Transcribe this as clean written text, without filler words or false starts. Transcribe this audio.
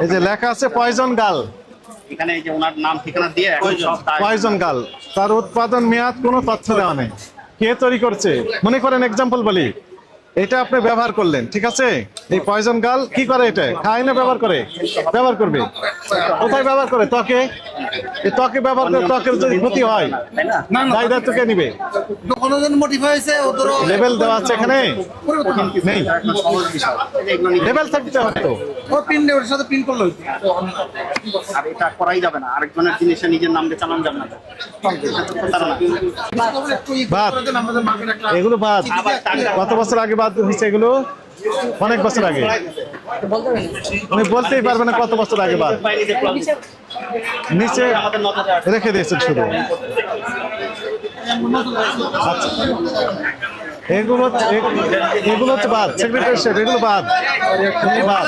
এই যে লেখা আছে পয়জন গাল, এখানে এই যে ওনার নাম ঠিকানা দিয়ে পয়জন গাল, তার উৎপাদন মেয়াদ কোনো তথ্য দেওয়া নেই, কে তৈরি করছে। মনে করেন এক্সাম্পল বলি, এটা আপনি ব্যবহার করলেন, ঠিক আছে, এই পয়জন গাল কি করে, এটা খায় না ব্যবহার করে, ব্যবহার করবে কোথায় ব্যবহার করে, ত্বকে, এই ত্বকে ব্যবহার করে, ত্বকের যদি ক্ষতি হয় দায় দায়িত্ব কে নিবে? লেবেল দেওয়া আছে এখানে নেই, লেবেল থাকতে হতো, আর এটা করাই যাবে না, আরেকজনের জিনিসে নিজের নাম দিয়ে চালানো যাবে না। বাদ, এগুলো বাদ, কত বছর আগে বাদ হয়েছে এগুলো? অনেক বছর আগে, উনি বলতেই পারবে না কত বছর আগে বাদ, নিচে রেখে দিয়েছেন শুধু। আচ্ছা, এগুলো হচ্ছে বাদ, সেক্রেটারি এগুলো বাদ, বাদ।